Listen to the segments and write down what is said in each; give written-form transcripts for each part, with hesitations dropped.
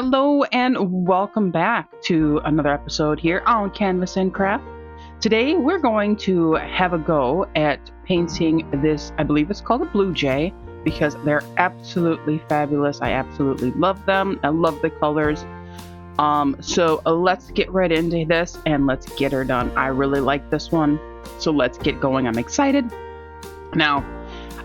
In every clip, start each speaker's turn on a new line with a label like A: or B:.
A: Hello and welcome back to another episode here on Canvas and Craft. Today we're going to have a go at painting this, I believe it's called a blue jay, because they're absolutely fabulous. I absolutely love them. I love the colors. So let's get right into this and let's get her done. I really like this one, so let's get going. I'm excited. Now,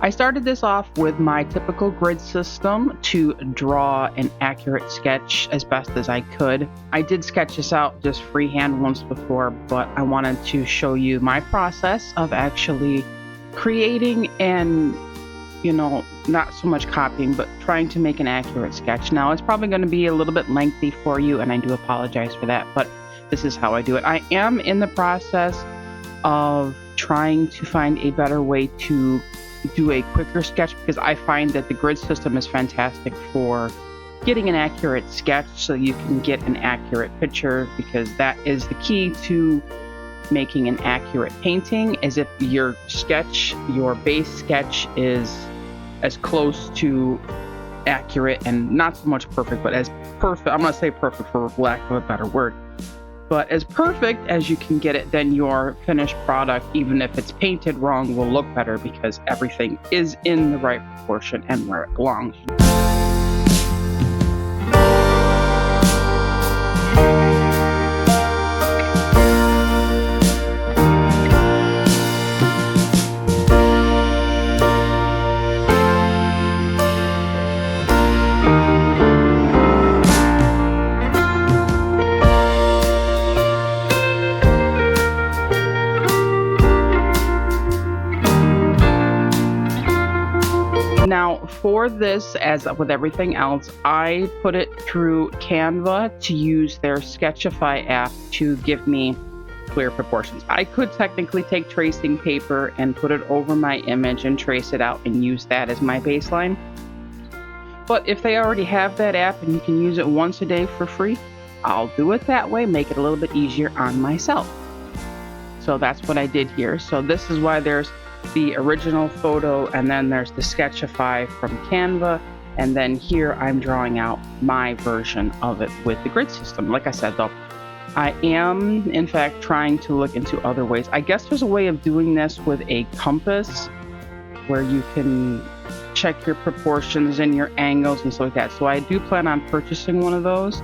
A: I started this off with my typical grid system to draw an accurate sketch as best as I could. I did sketch this out just freehand once before, but I wanted to show you my process of actually creating and, not so much copying, but trying to make an accurate sketch. Now, it's probably going to be a little bit lengthy for you, and I do apologize for that, but this is how I do it. I am in the process of trying to find a better way to do a quicker sketch, because I find that the grid system is fantastic for getting an accurate sketch so you can get an accurate picture, because that is the key to making an accurate painting. Is if your sketch, your base sketch, is as close to accurate and not so much perfect, but as perfect, I'm going to say perfect for lack of a better word, but as perfect as you can get it, then your finished product, even if it's painted wrong, will look better because everything is in the right proportion and where it belongs. Now, for this, as with everything else, I put it through Canva to use their Sketchify app to give me clear proportions. I could technically take tracing paper and put it over my image and trace it out and use that as my baseline. But if they already have that app and you can use it once a day for free, I'll do it that way, make it a little bit easier on myself. So that's what I did here. So this is why there's the original photo, and then there's the Sketchify from Canva, and then here I'm drawing out my version of it with the grid system. Like I said, though, I am in fact trying to look into other ways. I guess there's a way of doing this with a compass where you can check your proportions and your angles and stuff like that. So I do plan on purchasing one of those.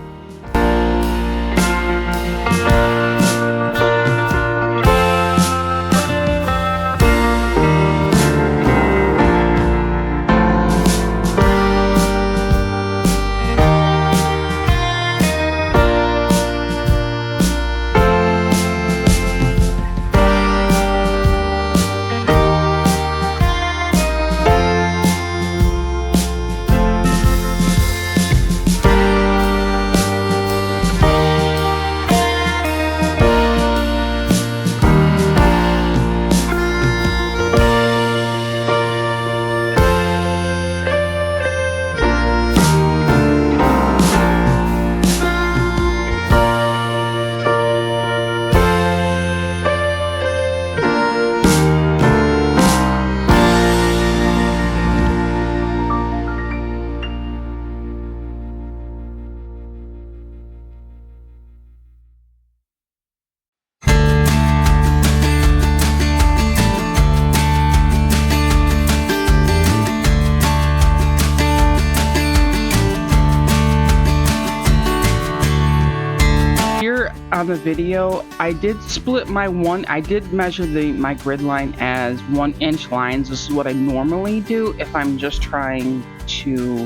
A: On the video, I did split I did measure my grid line as 1 inch lines. This is what I normally do if I'm just trying to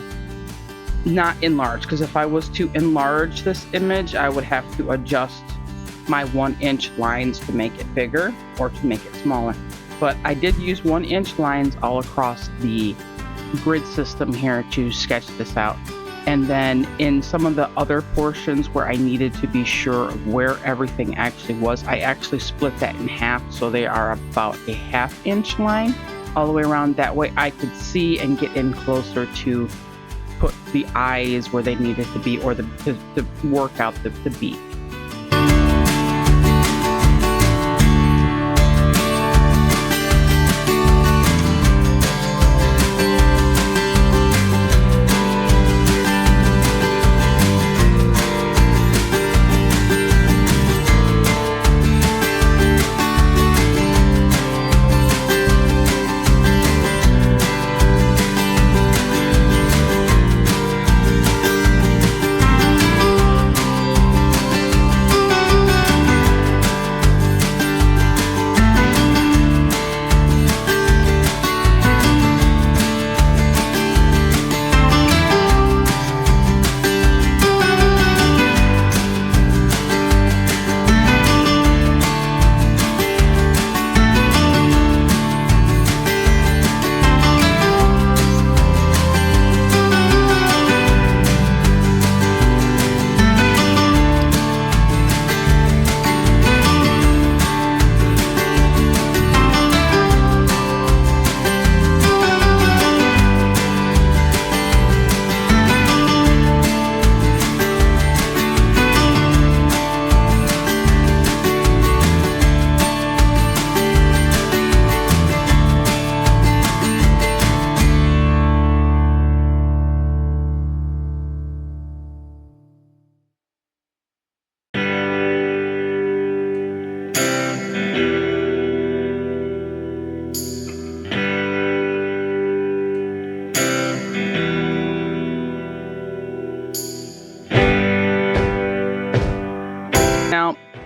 A: not enlarge, because if I was to enlarge this image, I would have to adjust my 1 inch lines to make it bigger or to make it smaller. But I did use 1 inch lines all across the grid system here to sketch this out. And then in some of the other portions where I needed to be sure of where everything actually was, I actually split that in half, so they are about a 1/2 inch line all the way around. That way I could see and get in closer to put the eyes where they needed to be, or to work out the beak.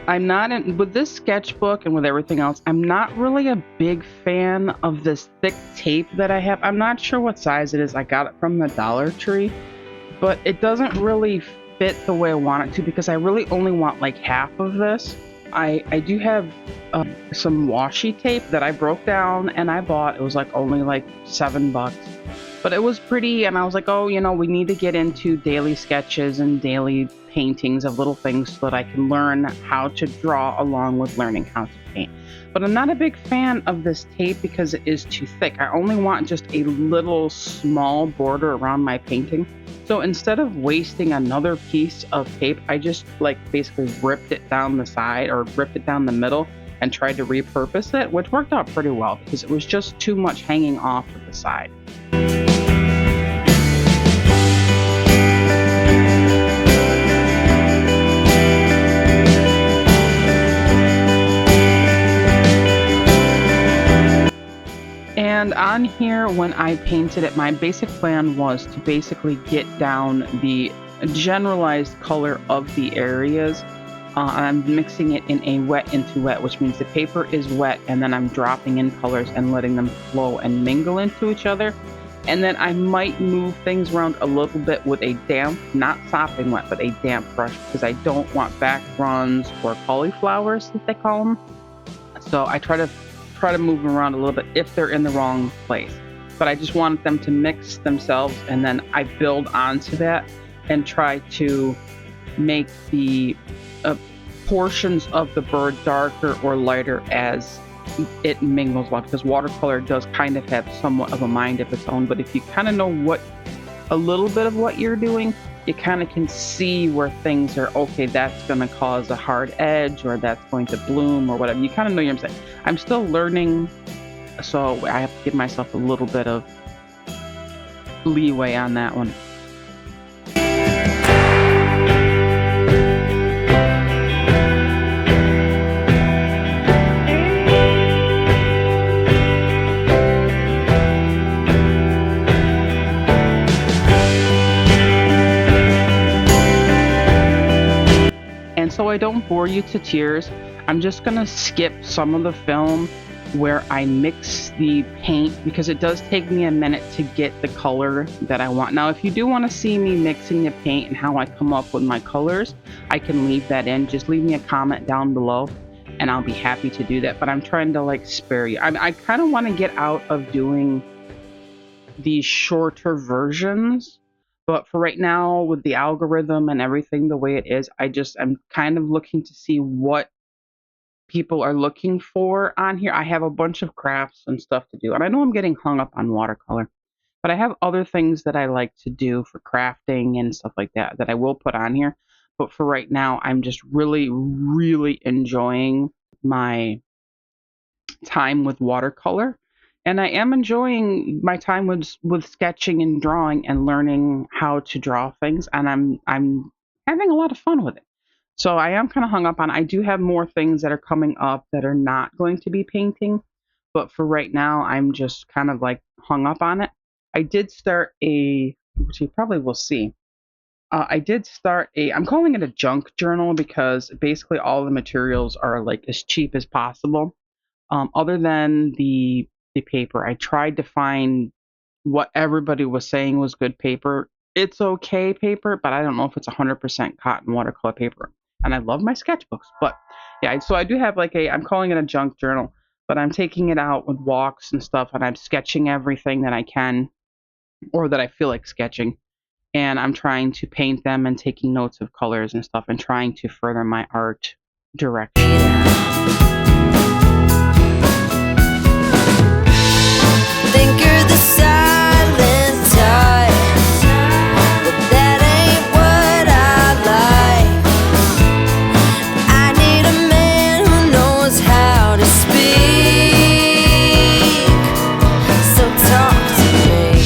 A: I'm not in with this sketchbook and with everything else. I'm not really a big fan of this thick tape that I have. I'm not sure what size it is. I got it from the Dollar Tree, but it doesn't really fit the way I want it to because I really only want like half of this. I do have some washi tape that I broke down and I bought. It was like only like $7, but it was pretty. And I was like, oh, we need to get into daily sketches and daily paintings of little things so that I can learn how to draw along with learning how to paint. But I'm not a big fan of this tape because it is too thick. I only want just a little small border around my painting. So instead of wasting another piece of tape, I just like basically ripped it down the side or ripped it down the middle and tried to repurpose it, which worked out pretty well because it was just too much hanging off of the side. And on here, when I painted it, my basic plan was to basically get down the generalized color of the areas. I'm mixing it in a wet into wet, which means the paper is wet, and then I'm dropping in colors and letting them flow and mingle into each other. And then I might move things around a little bit with a damp, not sopping wet, but a damp brush, because I don't want back runs or cauliflowers, as they call them. So I try to move them around a little bit if they're in the wrong place. But I just want them to mix themselves, and then I build onto that and try to make the portions of the bird darker or lighter as it mingles well, because watercolor does kind of have somewhat of a mind of its own. But if you kind of know a little bit of what you're doing, you kind of can see where things are, okay, that's going to cause a hard edge, or that's going to bloom, or whatever. You kind of know what I'm saying. I'm still learning, so I have to give myself a little bit of leeway on that one. So I don't bore you to tears, I'm just gonna skip some of the film where I mix the paint, because it does take me a minute to get the color that I want. Now, if you do want to see me mixing the paint and how I come up with my colors, I can leave that in. Just leave me a comment down below and I'll be happy to do that. But I'm trying to like spare you. I kind of want to get out of doing these shorter versions. But for right now, with the algorithm and everything the way it is, I'm kind of looking to see what people are looking for on here. I have a bunch of crafts and stuff to do. And I know I'm getting hung up on watercolor, but I have other things that I like to do for crafting and stuff like that I will put on here. But for right now, I'm just really, really enjoying my time with watercolor. And I am enjoying my time with sketching and drawing and learning how to draw things, and I'm having a lot of fun with it. So I am kind of hung up on. I do have more things that are coming up that are not going to be painting, but for right now, I'm just kind of like hung up on it. I did start which you probably will see. I did start I'm calling it a junk journal, because basically all the materials are like as cheap as possible. Other than the paper, I tried to find what everybody was saying was good paper. It's okay paper, but I don't know if it's 100% cotton watercolor paper. And I love my sketchbooks, but yeah. So I do have I'm calling it a junk journal, but I'm taking it out with walks and stuff, and I'm sketching everything that I can, or that I feel like sketching. And I'm trying to paint them and taking notes of colors and stuff, and trying to further my art direction.
B: Think you're the silent type, but that ain't what I like. I need a man who knows how to speak, so talk to me.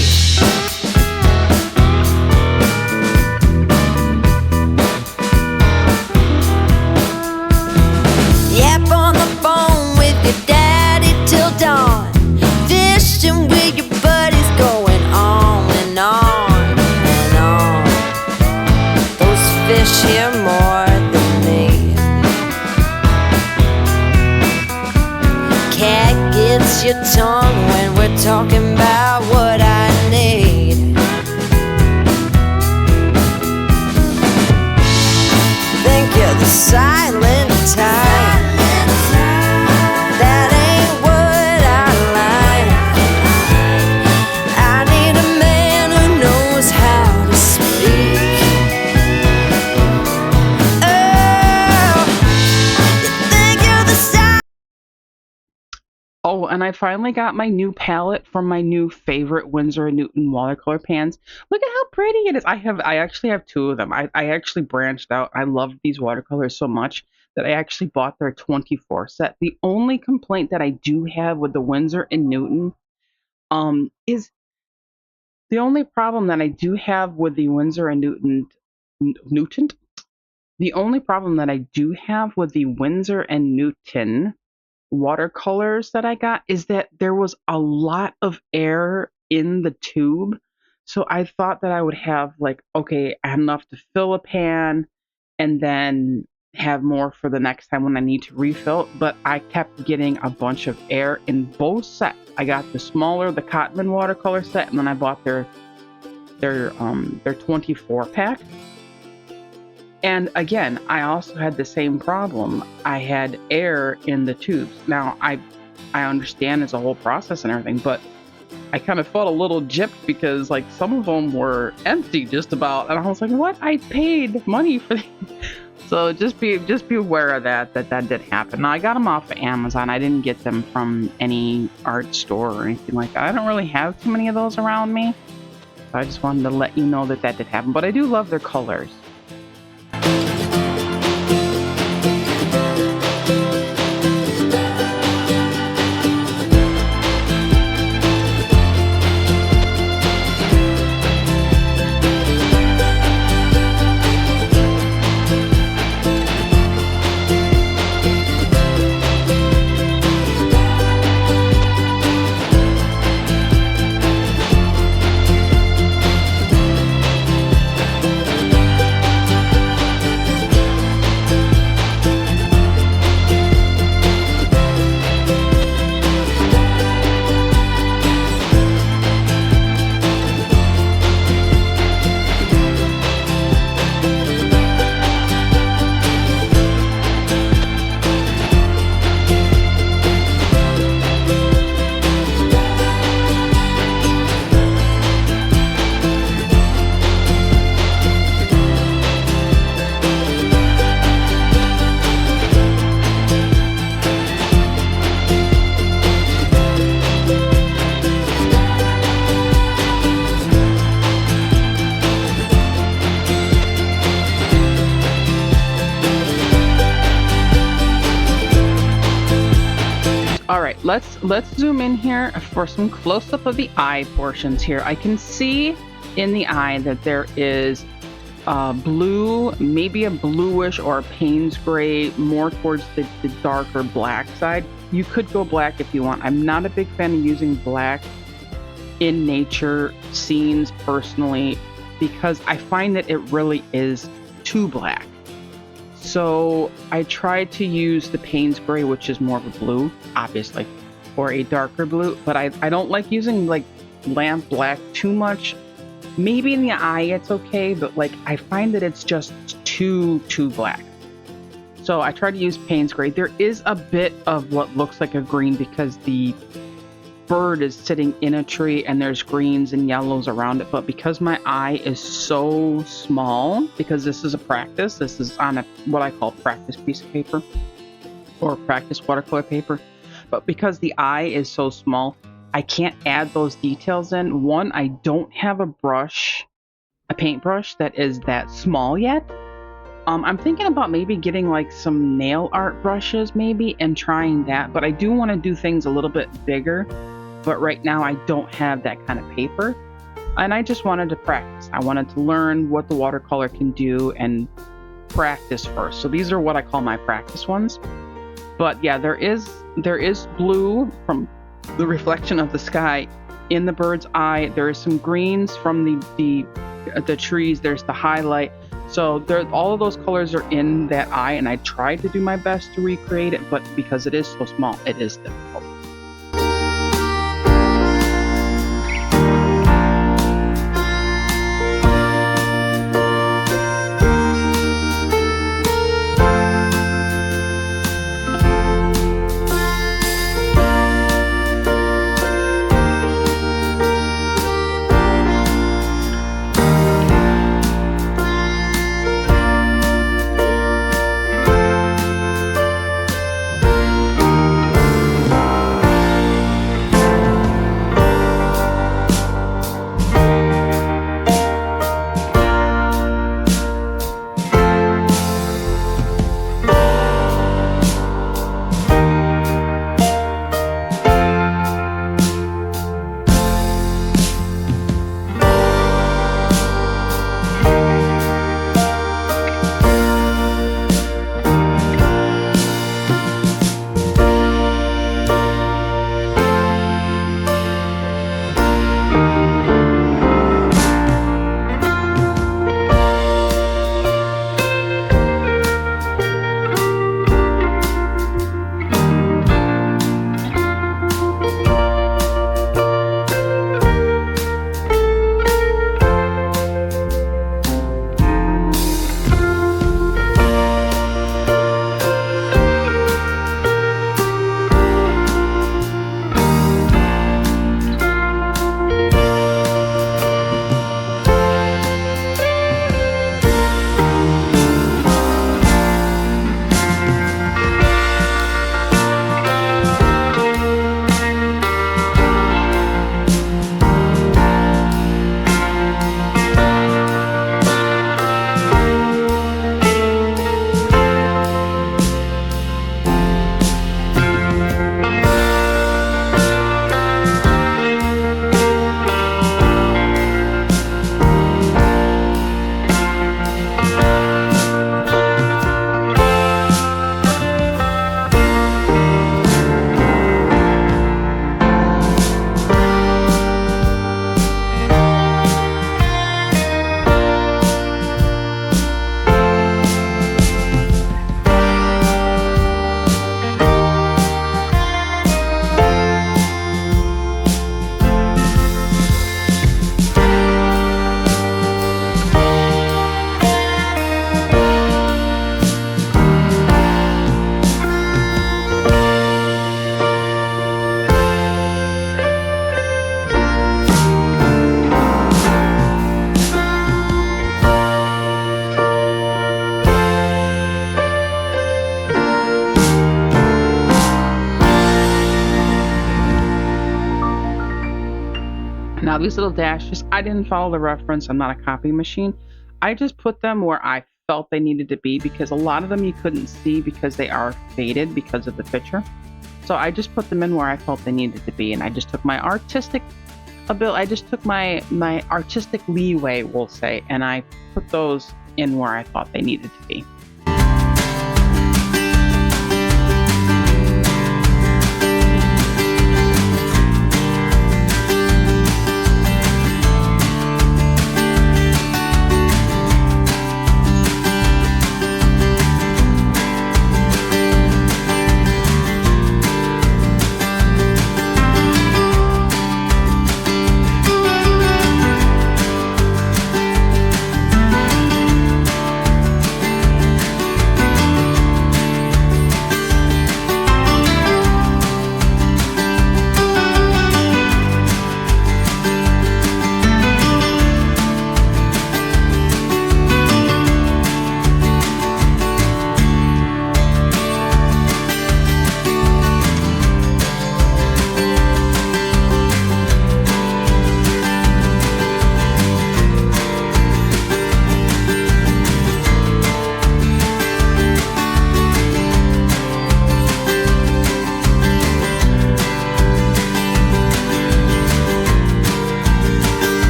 B: Yap on the phone with your daddy till dawn. With your buddies going on and on and on. Those fish hear more than me. bites your tongue when we're talking about what I need. Think you're the silent type. That ain't what I like. I need a man who knows how to speak. Oh, you think you're the silent.
A: Oh, and I finally got my new palette from my new favorite Winsor & Newton watercolor pans. Look at how pretty it is. I actually have two of them. I actually branched out. I love these watercolors so much that I actually bought their 24 set. The only complaint that I do have with the Winsor & Newton is the only problem that I do have with the Winsor & Newton, the only problem that I do have with the Winsor & Newton watercolors that I got is that there was a lot of air in the tube. So I thought that I would have like, okay, I have enough to fill a pan and then have more for the next time when I need to refill. But I kept getting a bunch of air in both sets. I got the smaller, the Cotman watercolor set, and then I bought their 24 pack. And again, I also had the same problem. I had air in the tubes. Now, I understand it's a whole process and everything, but I kind of felt a little gypped because like some of them were empty just about, and I was like, "What? I paid money for these." So just be aware of that did happen. Now I got them off of Amazon. I didn't get them from any art store or anything like that. I don't really have too many of those around me. So I just wanted to let you know that did happen. But I do love their colors. Let's zoom in here for some close-up of the eye portions here. I can see in the eye that there is blue, maybe a bluish or a Payne's gray, more towards the darker black side. You could go black if you want. I'm not a big fan of using black in nature scenes personally because I find that it really is too black. So I tried to use the Payne's gray, which is more of a blue, obviously, or a darker blue, but I don't like using like lamp black too much. Maybe in the eye it's okay, but like I find that it's just too black. So I tried to use Payne's gray. There is a bit of what looks like a green because the bird is sitting in a tree and there's greens and yellows around it, but because my eye is so small, because this is a practice, this is on a what I call practice piece of paper or practice watercolor paper, but because the eye is so small, I can't add those details in. One, I don't have a paintbrush that is that small yet. I'm thinking about maybe getting like some nail art brushes maybe and trying that, but I do want to do things a little bit bigger. But right now I don't have that kind of paper, and I just wanted to practice. I wanted to learn what the watercolor can do and practice first. So these are what I call my practice ones. But yeah, there is blue from the reflection of the sky in the bird's eye. There is some greens from the trees. There's the highlight. So all of those colors are in that eye, and I tried to do my best to recreate it, but because it is so small, it is difficult. these little dashes, I didn't follow the reference. I'm not a copy machine. I just put them where I felt they needed to be because a lot of them you couldn't see because they are faded because of the picture. So I just put them in where I felt they needed to be, and I just took my artistic ability. I just took my artistic leeway, we'll say, and I put those in where I thought they needed to be.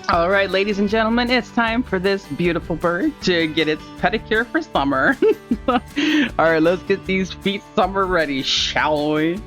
A: All right, ladies and gentlemen, it's time for this beautiful bird to get its pedicure for summer. All right, let's get these feet summer ready, shall we?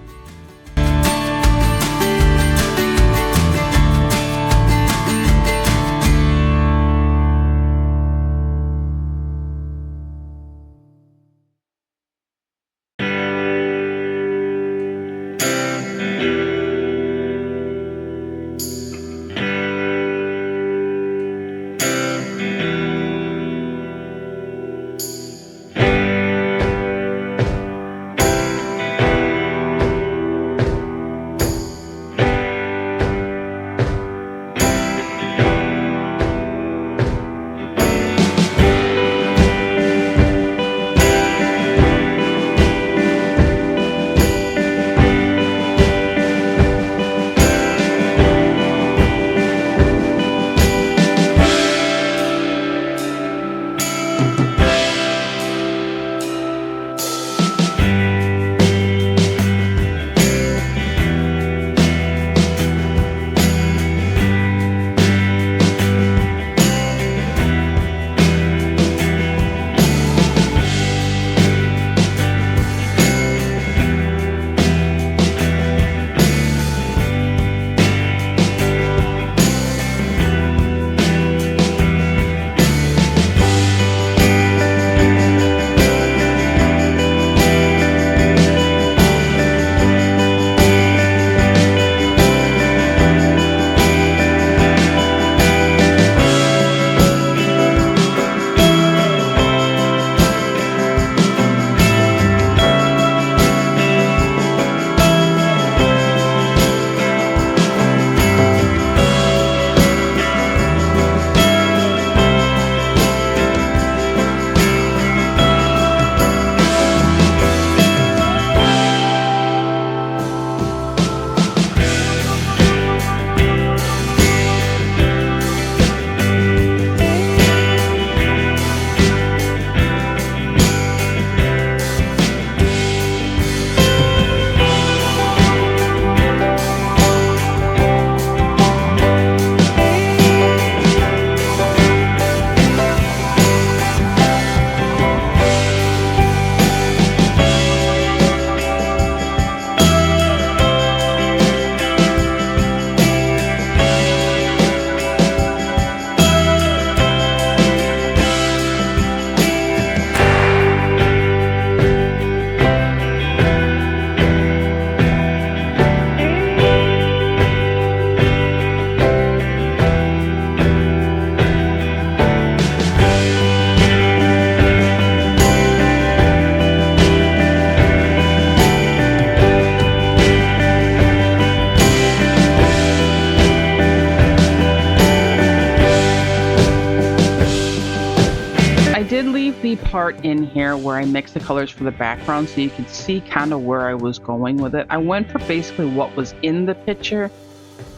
A: part in here where I mixed the colors for the background so you could see kind of where I was going with it. I went for basically what was in the picture,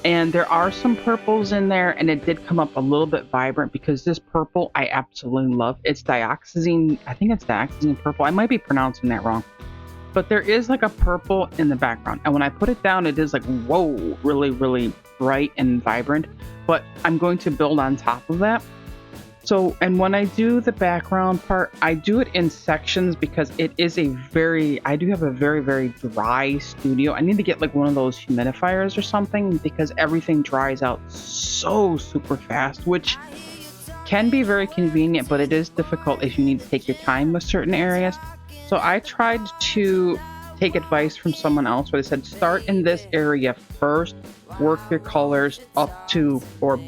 A: and there are some purples in there, and it did come up a little bit vibrant because this purple I absolutely love. It's dioxazine, I think it's dioxazine purple. I might be pronouncing that wrong. But there is like a purple in the background, and when I put it down, it is like, whoa, really, really bright and vibrant. But I'm going to build on top of that. So, and when I do the background part, I do it in sections because it is I do have a very, very dry studio. I need to get like one of those humidifiers or something because everything dries out so super fast, which can be very convenient, but it is difficult if you need to take your time with certain areas. So I tried to take advice from someone else where they said, start in this area first, work your colors up to, or,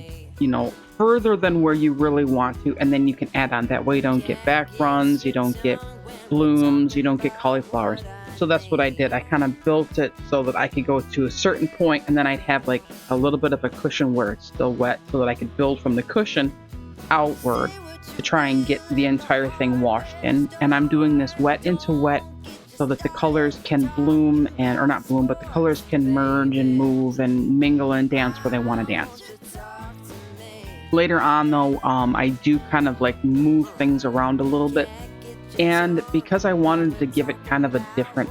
A: further than where you really want to, and then you can add on. That way you don't get back runs, you don't get blooms, you don't get cauliflowers. So that's what I did. I kind of built it so that I could go to a certain point, and then I'd have like a little bit of a cushion where it's still wet so that I could build from the cushion outward to try and get the entire thing washed in. And I'm doing this wet into wet so that the colors can bloom or not bloom, but the colors can merge and move and mingle and dance where they want to dance. Later on though, I do kind of like move things around a little bit, and because I wanted to give it kind of a different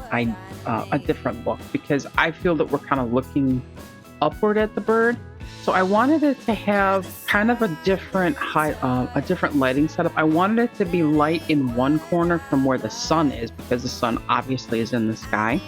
A: look, because I feel that we're kind of looking upward at the bird, so I wanted it to have kind of a different lighting setup. I wanted it to be light in one corner from where the sun is, because the sun obviously is in the sky.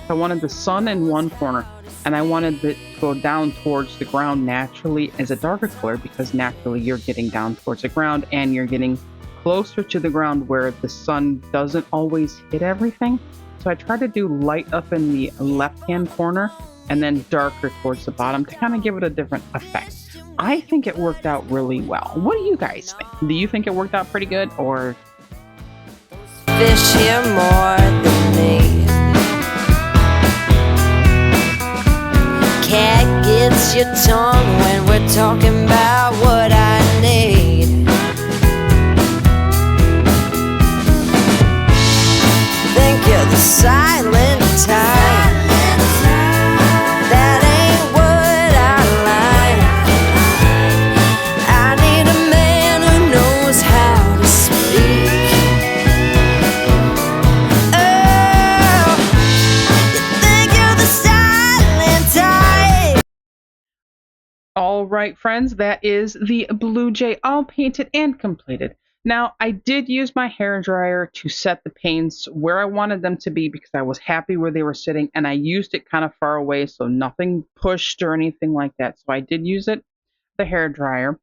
A: So I wanted the sun in one corner, and I wanted it to go down towards the ground naturally as a darker color, because naturally you're getting down towards the ground and you're getting closer to the ground where the sun doesn't always hit everything. So I tried to do light up in the left-hand corner and then darker towards the bottom to kind of give it a different effect. I think it worked out really well. What do you guys think? Do you think it worked out pretty good, or?
B: Fish here more than me. Cat gets your tongue when we're talking about what I need. Think you're the silent type. That ain't what I like. I need a man who knows how to speak. Oh, you think you're the silent type.
A: All right, friends, that is the Blue Jay all painted and completed. Now, I did use my hairdryer to set the paints where I wanted them to be because I was happy where they were sitting, and I used it kind of far away so nothing pushed or anything like that. So I did use the hairdryer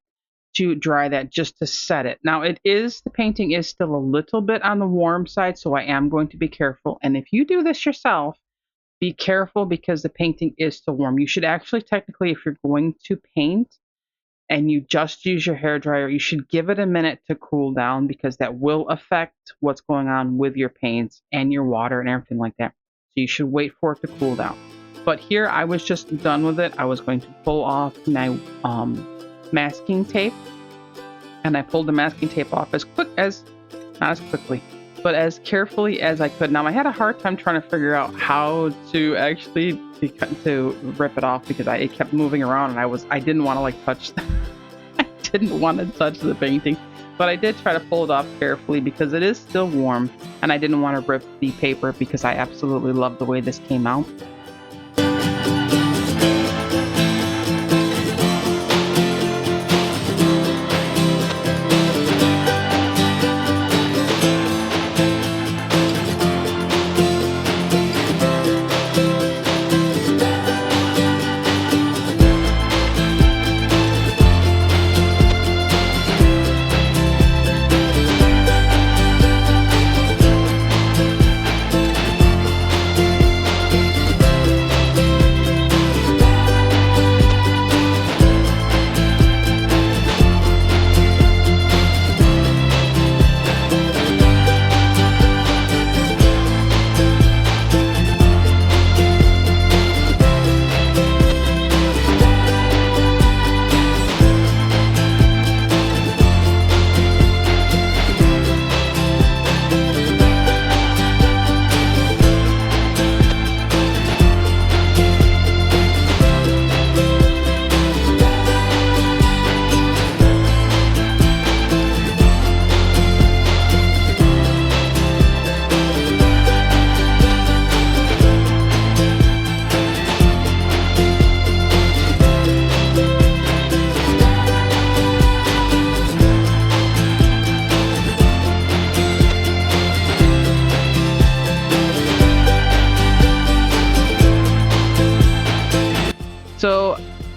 A: to dry that, just to set it. Now, the painting is still a little bit on the warm side, so I am going to be careful. And if you do this yourself, be careful because the painting is still warm. You should actually, technically, if you're going to paint and you just use your hairdryer, you should give it a minute to cool down, because that will affect what's going on with your paints and your water and everything like that. So you should wait for it to cool down. But here I was just done with it. I was going to pull off my masking tape, and I pulled the masking tape off not as quickly, but as carefully as I could. Now, I had a hard time trying to figure out how to actually to rip it off, because it kept moving around, and I didn't want to like touch I didn't want to touch the painting, but I did try to pull it off carefully because it is still warm, and I didn't want to rip the paper because I absolutely love the way this came out.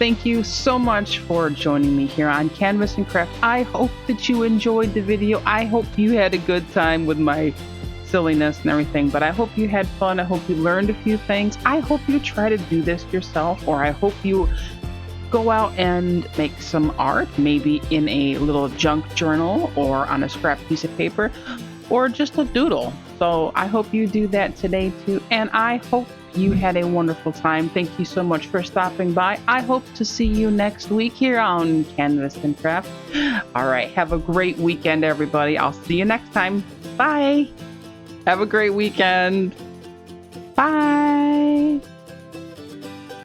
A: thank you so much for joining me here on Canvas and Craft. I hope that you enjoyed the video. I hope you had a good time with my silliness and everything, but I hope you had fun. I hope you learned a few things. I hope you try to do this yourself, or I hope you go out and make some art, maybe in a little junk journal or on a scrap piece of paper, or just a doodle. So I hope you do that today too, and I hope you had a wonderful time. Thank you so much for stopping by. I hope to see you next week here on Canvas and Craft. All right, have a great weekend, everybody. I'll see you next time. Bye. Have a great weekend. Bye.